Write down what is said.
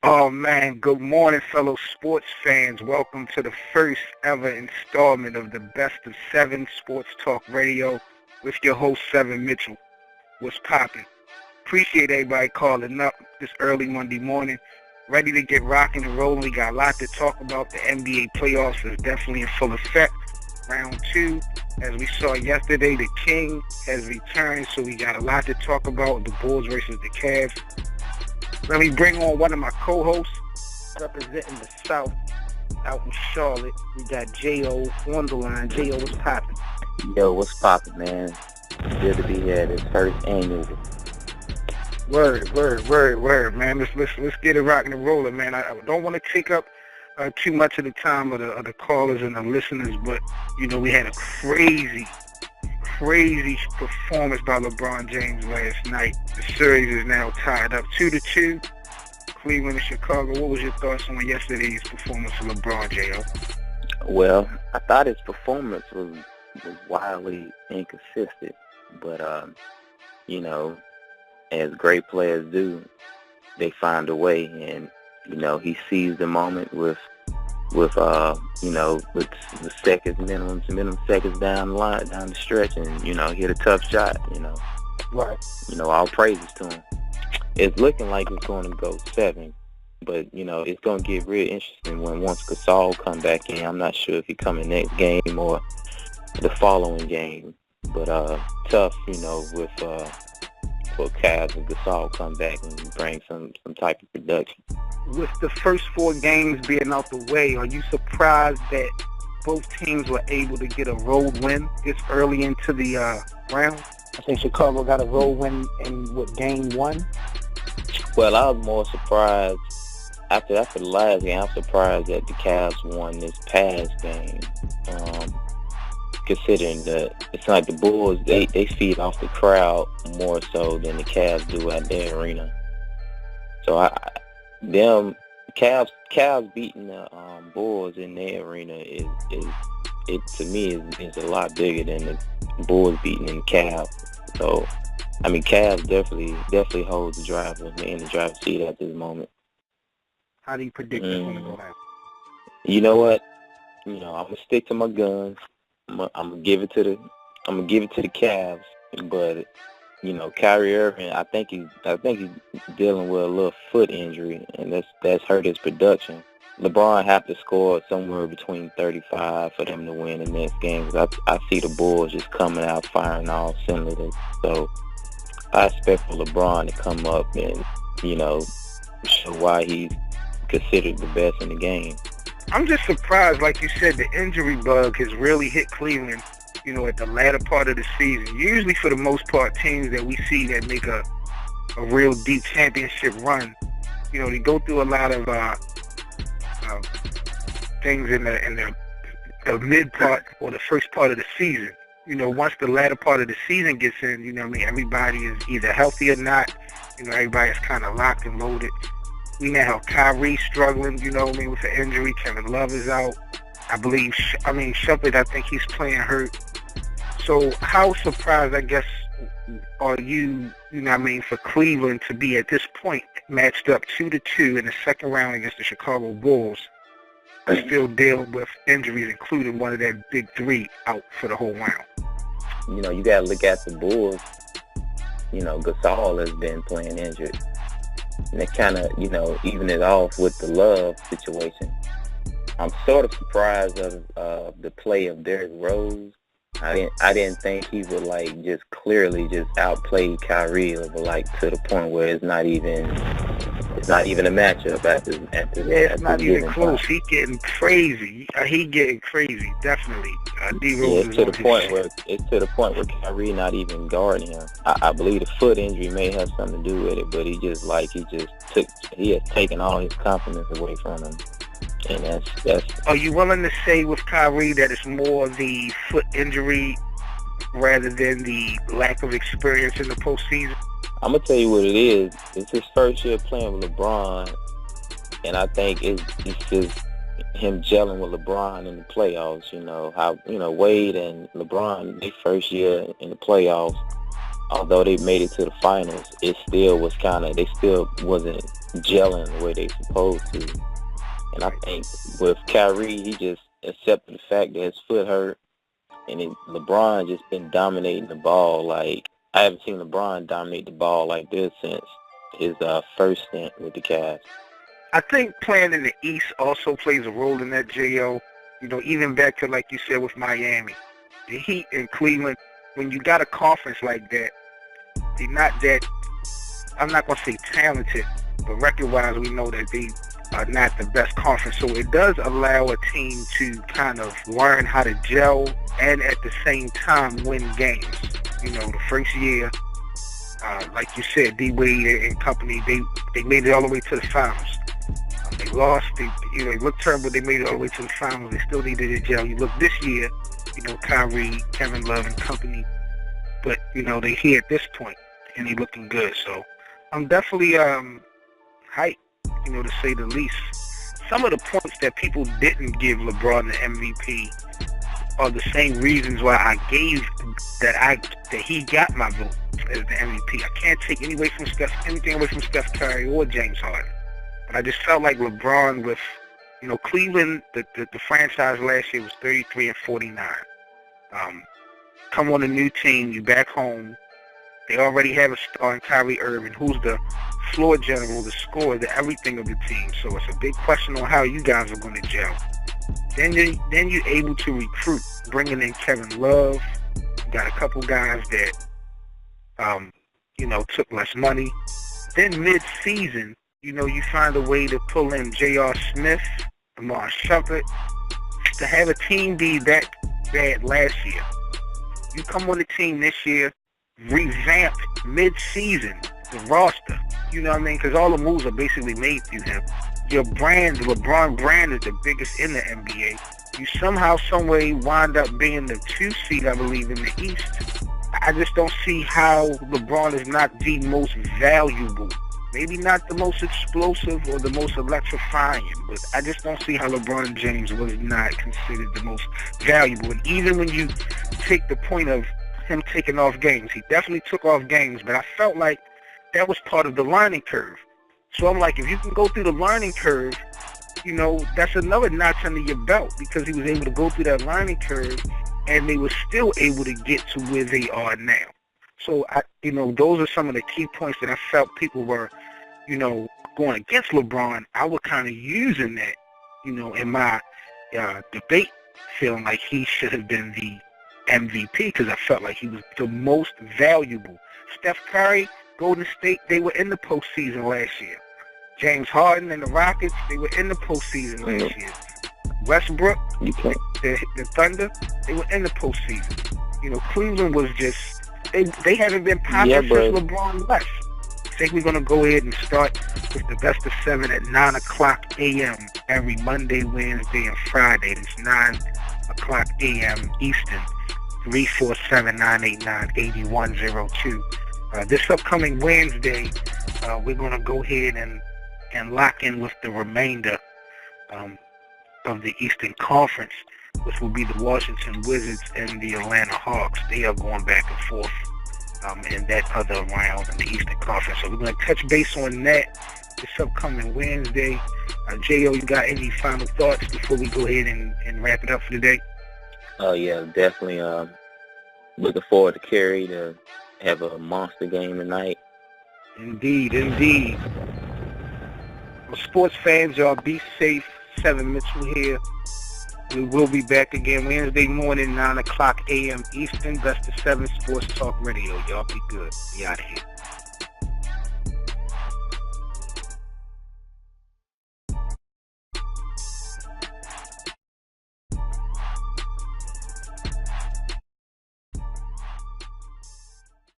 Oh man, good morning, fellow sports fans. Welcome to the first ever installment of the Best of 7 Sports Talk Radio with your host, Seven Mitchell. What's poppin'? Appreciate everybody calling up this early Monday morning. Ready to get rocking and rolling. We got a lot to talk about. The NBA playoffs is definitely in full effect. Round 2, as we saw yesterday, the King has returned, so we got a lot to talk about. The Bulls versus the Cavs. Let me bring on one of my co-hosts representing the South out in Charlotte. We got J.O. on the line. J.O., what's poppin'? Yo, what's poppin', man? Good to be here at this first annual. Word, man. Let's get it rocking and rolling, man. I don't want to take up too much of the time of the callers and the listeners, but, you know, we had a crazy performance by LeBron James last night. The series is now tied up 2-2. Cleveland and Chicago. What was your thoughts on yesterday's performance of LeBron, J.O.? Well, I thought his performance was wildly inconsistent, but you know, as great players do, they find a way, and you know, he seized the moment with the seconds, minimum seconds down the line, down the stretch, and, you know, hit a tough shot, you know. Right. You know, all praises to him. It's looking like it's going to go 7, but, you know, it's going to get real interesting once Gasol come back in. I'm not sure if he come in next game or the following game, but tough, you know, for CAVS and Gasol come back and bring some type of production. With the first 4 games being out the way, are you surprised that both teams were able to get a road win this early into the round? I think Chicago got a road win in game 1. Well, I was more surprised after the last game. I'm surprised that the Cavs won this past game, considering that it's like the Bulls, they feed off the crowd more so than the Cavs do at their arena. So Cavs beating the Bulls in their arena is to me is a lot bigger than the Bulls beating in Cavs. So I mean, Cavs definitely holds the driver in the driver's seat at this moment. How do you predict it's going to go down? You know what? You know, I'm gonna stick to my guns. I'm gonna give it to the Cavs, but you know, Kyrie Irving, I think he's dealing with a little foot injury, and that's hurt his production. LeBron have to score somewhere between 35 for them to win the next game. I see the Bulls just coming out firing all cylinders. So I expect for LeBron to come up and, you know, show why he's considered the best in the game. I'm just surprised, like you said, the injury bug has really hit Cleveland, you know, at the latter part of the season. Usually, for the most part, teams that we see that make a real deep championship run, you know, they go through a lot of things in the mid part or the first part of the season. You know, once the latter part of the season gets in, you know what I mean, everybody is either healthy or not. You know, everybody's kind of locked and loaded. We now have Kyrie struggling, you know what I mean, with an injury. Kevin Love is out. Shumpert, I think he's playing hurt. So how surprised, I guess, are you, you know what I mean, for Cleveland to be at this point matched up 2-2 in the second round against the Chicago Bulls and still deal with injuries, including one of their big 3 out for the whole round? You know, you got to look at the Bulls. You know, Gasol has been playing injured. And it kind of, you know, even it off with the Love situation. I'm sort of surprised of the play of Derrick Rose. I didn't think he would like just clearly just outplay Kyrie over like to the point where it's not even a matchup after it's not even close. He getting crazy. Definitely. It's to the point where Kyrie not even guarding him. I believe the foot injury may have something to do with it, but he has taken all his confidence away from him. And that's. Are you willing to say with Kyrie that it's more the foot injury rather than the lack of experience in the postseason? I'm gonna tell you what it is. It's his first year playing with LeBron, and I think it's just him gelling with LeBron in the playoffs. You know how Wade and LeBron, their first year in the playoffs, although they made it to the finals, it still was they still wasn't gelling the way they supposed to. And I think with Kyrie, he just accepted the fact that his foot hurt, and LeBron just been dominating the ball. Like, I haven't seen LeBron dominate the ball like this since his first stint with the Cavs. I think playing in the East also plays a role in that, J.O. You know, even back to, like you said, with Miami, the Heat in Cleveland, when you got a conference like that, they're not that, I'm not going to say talented, but record-wise, we know that they are not the best conference. So it does allow a team to kind of learn how to gel and at the same time win games. You know, the first year, like you said, D. Wade and company, they made it all the way to the finals. They lost, they looked terrible, they made it all the way to the finals. They still needed to gel. You look this year, you know, Kyrie, Kevin Love and company, but, you know, they're here at this point, and they're looking good. So I'm definitely hyped, you know, to say the least. Some of the points that people didn't give LeBron the MVP are the same reasons why I gave that he got my vote as the MVP. I can't take anything away from Steph Curry or James Harden. But I just felt like LeBron with, you know, Cleveland, the franchise last year was 33-49. Come on a new team, you back home. They already have a star in Kyrie Irving, who's the floor general, the scorer, the everything of the team. So it's a big question on how you guys are going to gel. Then you're able to recruit, bringing in Kevin Love. You got a couple guys that, you know, took less money. Then mid-season, you know, you find a way to pull in J.R. Smith, Amar Shumpert, to have a team be that bad last year. You come on the team this year, revamp mid-season the roster. You know what I mean? Because all the moves are basically made through him. Your brand, the LeBron brand, is the biggest in the NBA. You somehow, some way wind up being the 2 seed, I believe, in the East. I just don't see how LeBron is not the most valuable. Maybe not the most explosive or the most electrifying, but I just don't see how LeBron James was not considered the most valuable. And even when you take the point of him taking off games, he definitely took off games, but I felt like that was part of the learning curve. So I'm like, if you can go through the learning curve, you know, that's another notch under your belt, because he was able to go through that learning curve and they were still able to get to where they are now. So, you know, those are some of the key points that I felt people were, you know, going against LeBron. I was kind of using that, you know, in my debate, feeling like he should have been the MVP because I felt like he was the most valuable. Steph Curry, Golden State, they were in the postseason last year. James Harden and the Rockets, they were in the postseason last year. Westbrook, the Thunder, they were in the postseason. You know, Cleveland was just, they haven't been popular since LeBron left. I think we're going to go ahead and start with the best of 7 at 9 o'clock a.m. every Monday, Wednesday, and Friday. It's 9 o'clock a.m. Eastern, 347-989-8102. This upcoming Wednesday, we're going to go ahead and lock in with the remainder of the Eastern Conference, which will be the Washington Wizards and the Atlanta Hawks. They are going back and forth in that other round in the Eastern Conference. So we're going to touch base on that this upcoming Wednesday. J.O., you got any final thoughts before we go ahead and wrap it up for today? Oh, yeah, definitely. Looking forward to Kerry to have a monster game tonight. Indeed, indeed. Well, sports fans, y'all be safe. 7 Mitchell here. We will be back again Wednesday morning, 9 o'clock a.m. Eastern. Best of 7 Sports Talk Radio. Y'all be good. We out of here.